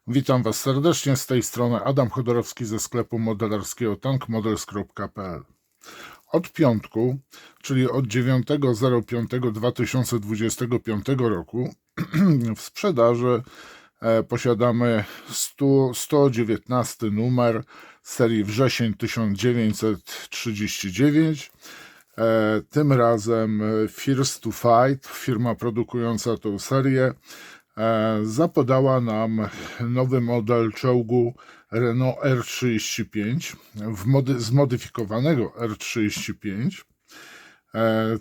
Witam Was serdecznie, z tej strony Adam Chodorowski ze sklepu modelarskiego tankmodels.pl. Od piątku, czyli od 9.05.2025 roku w sprzedaży posiadamy 119 numer serii wrzesień 1939. Tym razem First to Fight, firma produkująca tę serię, zapodała nam nowy model czołgu Renault R35, zmodyfikowanego R35,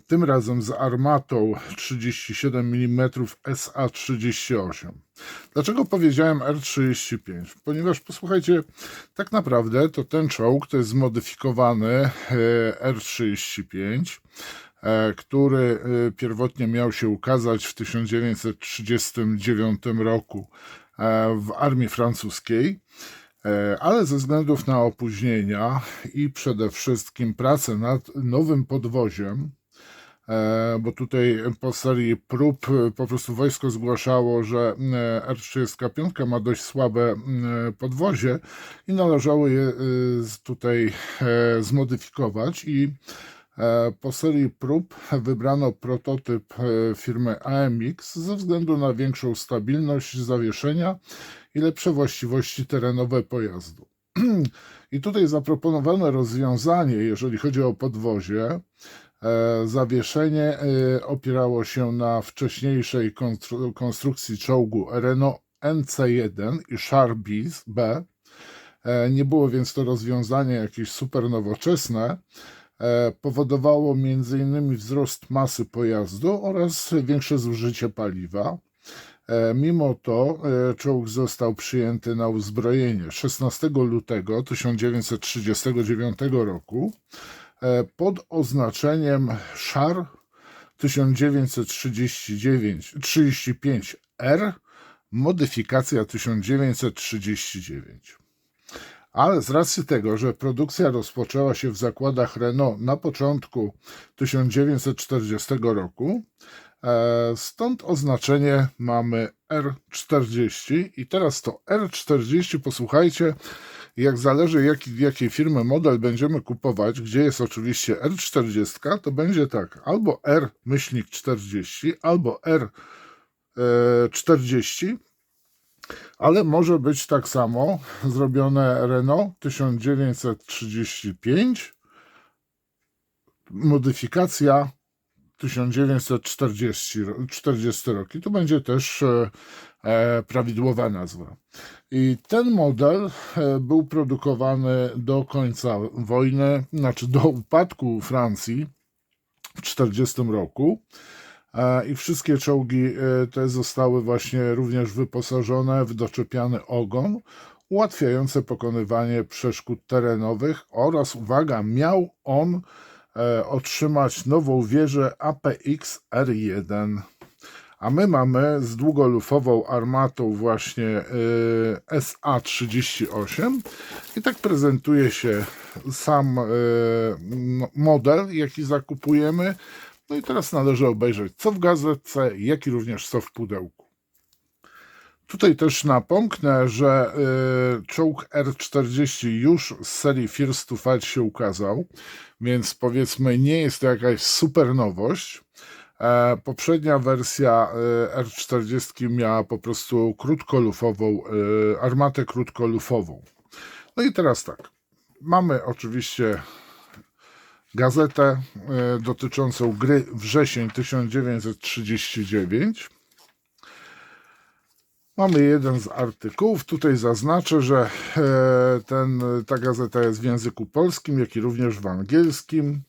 tym razem z armatą 37 mm SA38. Dlaczego powiedziałem R35? Ponieważ posłuchajcie, tak naprawdę to ten czołg to jest zmodyfikowany R35, który pierwotnie miał się ukazać w 1939 roku w armii francuskiej, ale ze względów na opóźnienia i przede wszystkim pracę nad nowym podwoziem, bo tutaj po serii prób po prostu wojsko zgłaszało, że R35 ma dość słabe podwozie i należało je tutaj zmodyfikować i po serii prób wybrano prototyp firmy AMX ze względu na większą stabilność zawieszenia i lepsze właściwości terenowe pojazdu. I tutaj zaproponowane rozwiązanie, jeżeli chodzi o podwozie, zawieszenie opierało się na wcześniejszej konstrukcji czołgu Renault NC1 i Char B. Nie było więc to rozwiązanie jakieś super nowoczesne. Powodowało m.in. wzrost masy pojazdu oraz większe zużycie paliwa. Mimo to czołg został przyjęty na uzbrojenie 16 lutego 1939 roku pod oznaczeniem Char 1935R, modyfikacja 1939. Ale z racji tego, że produkcja rozpoczęła się w zakładach Renault na początku 1940 roku, stąd oznaczenie mamy R40 i teraz to R40, posłuchajcie, jak zależy jakiej firmy model będziemy kupować, gdzie jest oczywiście R40, to będzie tak, albo R-40, albo R40, ale może być tak samo zrobione Renault 1935, modyfikacja 1940 rok. I to będzie też prawidłowa nazwa. I ten model był produkowany do końca wojny, znaczy do upadku Francji w 1940 roku. I wszystkie czołgi te zostały właśnie również wyposażone w doczepiany ogon, ułatwiające pokonywanie przeszkód terenowych oraz, uwaga, miał on otrzymać nową wieżę APX R1. A my mamy z długolufową armatą właśnie SA38 i tak prezentuje się sam model, jaki zakupujemy. No i teraz należy obejrzeć, co w gazetce, jak i również co w pudełku. Tutaj też napomknę, że czołg R40 już z serii First to Fight się ukazał, więc powiedzmy nie jest to jakaś super nowość. Poprzednia wersja R40 miała po prostu krótkolufową, armatę krótkolufową. No i teraz tak, mamy oczywiście gazetę dotyczącą gry wrzesień 1939. Mamy jeden z artykułów. Tutaj zaznaczę, że ta gazeta jest w języku polskim, jak i również w angielskim.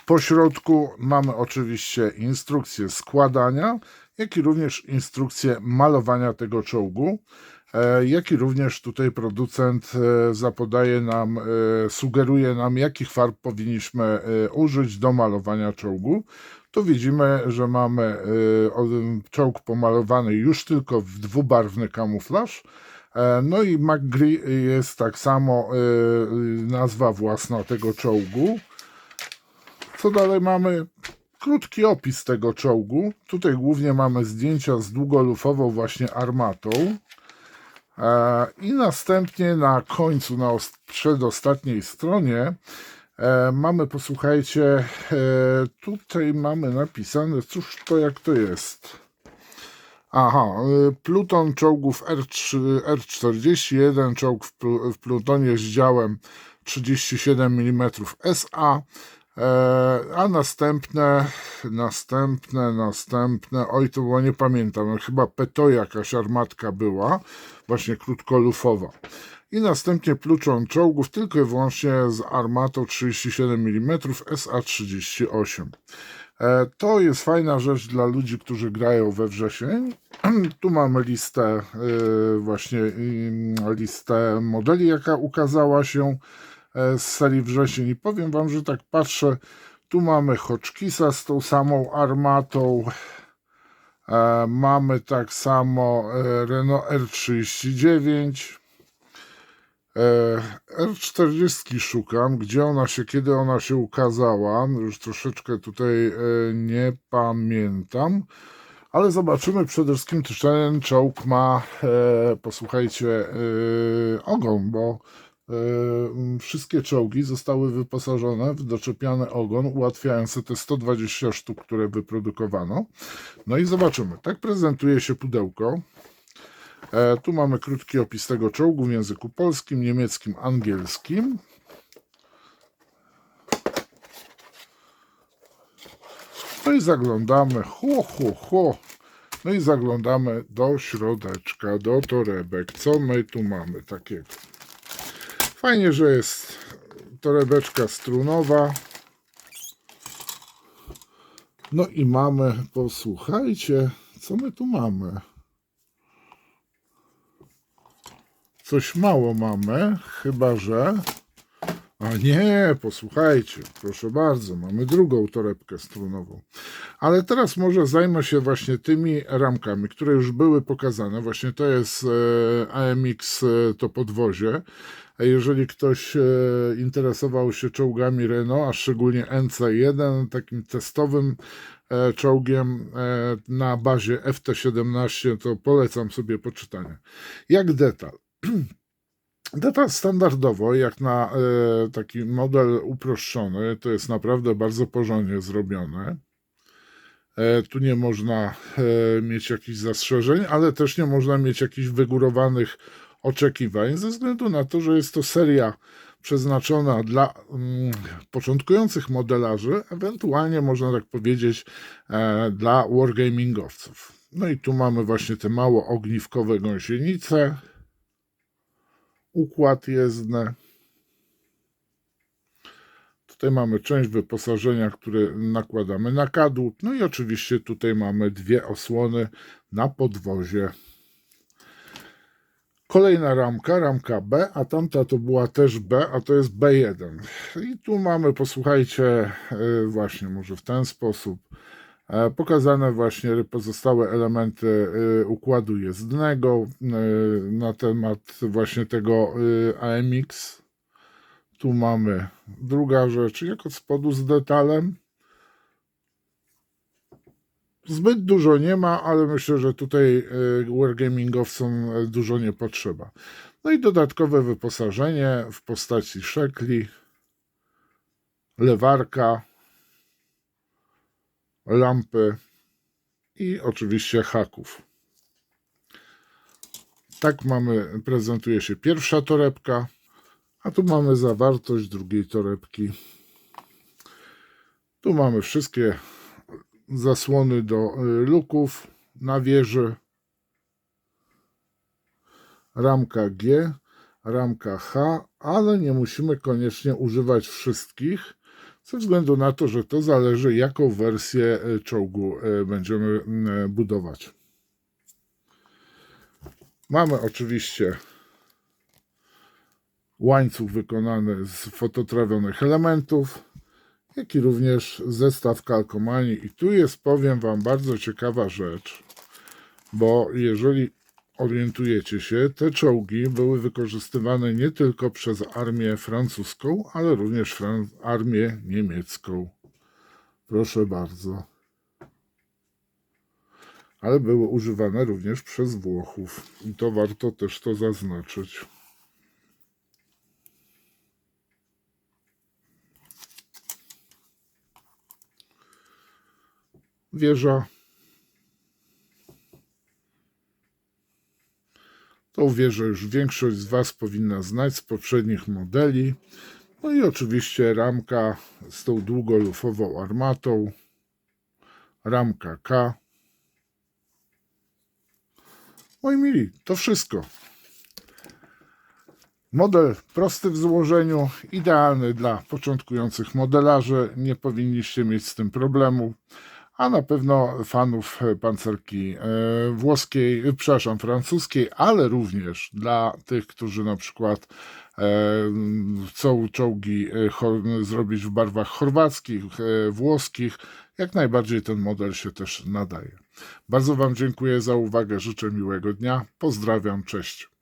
Po środku mamy oczywiście instrukcję składania, jak i również instrukcję malowania tego czołgu, jak i również tutaj producent zapodaje nam, sugeruje nam, jakich farb powinniśmy użyć do malowania czołgu. Tu widzimy, że mamy czołg pomalowany już tylko w dwubarwny kamuflaż. No i McGree jest tak samo nazwa własna tego czołgu. Co dalej mamy? krótki opis tego czołgu. Tutaj głównie mamy zdjęcia z długolufową właśnie armatą. I następnie na końcu, na przedostatniej stronie mamy, posłuchajcie, tutaj mamy napisane, cóż to, jak to jest. Aha, pluton czołgów R41, czołg w plutonie z działem 37 mm SA, a następne, oj, to było, nie pamiętam, chyba Peto jakaś armatka była, właśnie krótkolufowa. I następnie pluton czołgów tylko i wyłącznie z armatą 37 mm SA-38. To jest fajna rzecz dla ludzi, którzy grają we wrzesień. Tu mamy listę, właśnie listę modeli, jaka ukazała się z serii wrzesień. I powiem wam, że tak patrzę, tu mamy Hotchkissa z tą samą armatą. Mamy tak samo Renault R39. R40 szukam, gdzie ona się, kiedy ona się ukazała, już troszeczkę tutaj nie pamiętam, ale zobaczymy przede wszystkim, czy ten czołg ma, posłuchajcie, ogon, bo wszystkie czołgi zostały wyposażone w doczepiany ogon, ułatwiając te 120 sztuk, które wyprodukowano. No i zobaczymy, tak prezentuje się pudełko. Tu mamy krótki opis tego czołgu w języku polskim, niemieckim, angielskim. No i zaglądamy, no i zaglądamy do środeczka, do torebek. Co my tu mamy takiego? Fajnie, że jest torebeczka strunowa. No i mamy, posłuchajcie, co my tu mamy? Coś mało mamy, chyba że... A nie, posłuchajcie, proszę bardzo, mamy drugą torebkę strunową. Ale teraz może zajmę się właśnie tymi ramkami, które już były pokazane. Właśnie to jest AMX, to podwozie. A jeżeli ktoś interesował się czołgami Renault, a szczególnie NC1, takim testowym czołgiem na bazie FT17, to polecam sobie poczytanie. Jak detal. Detal standardowo, jak na taki model uproszczony, to jest naprawdę bardzo porządnie zrobione. Tu nie można mieć jakichś zastrzeżeń, ale też nie można mieć jakichś wygórowanych oczekiwań, ze względu na to, że jest to seria przeznaczona dla początkujących modelarzy, ewentualnie można tak powiedzieć dla wargamingowców. No i tu mamy właśnie te mało ogniwkowe gąsienice, układ jezdny. Tutaj mamy część wyposażenia, które nakładamy na kadłub. No i oczywiście tutaj mamy dwie osłony na podwozie. Kolejna ramka, ramka B, a tamta to była też B, a to jest B1. I tu mamy, posłuchajcie, właśnie może w ten sposób pokazane właśnie pozostałe elementy układu jezdnego na temat właśnie tego AMX. Tu mamy druga rzecz, jak od spodu z detalem. Zbyt dużo nie ma, ale myślę, że tutaj wargamingowcom dużo nie potrzeba. No i dodatkowe wyposażenie w postaci szekli, lewarka, lampy i oczywiście haków. Tak mamy, prezentuje się pierwsza torebka, a tu mamy zawartość drugiej torebki. Tu mamy wszystkie zasłony do luków na wieży, ramka G, ramka H, ale nie musimy koniecznie używać wszystkich, ze względu na to, że to zależy, jaką wersję czołgu będziemy budować. Mamy oczywiście łańcuch wykonany z fototrawionych elementów, jak i również zestaw kalkomanii. I tu jest, powiem wam, bardzo ciekawa rzecz, bo jeżeli orientujecie się, te czołgi były wykorzystywane nie tylko przez armię francuską, ale również armię niemiecką. Proszę bardzo. Ale było używane również przez Włochów. I to warto też to zaznaczyć. Wieża. Tą wieżę już większość z Was powinna znać z poprzednich modeli. No i oczywiście ramka z tą długolufową armatą. Ramka K. Moi mili, to wszystko. Model prosty w złożeniu, idealny dla początkujących modelarzy. Nie powinniście mieć z tym problemu. A na pewno fanów pancerki włoskiej, przepraszam, francuskiej, ale również dla tych, którzy na przykład chcą czołgi zrobić w barwach chorwackich, włoskich, jak najbardziej ten model się też nadaje. Bardzo Wam dziękuję za uwagę, życzę miłego dnia, pozdrawiam, cześć.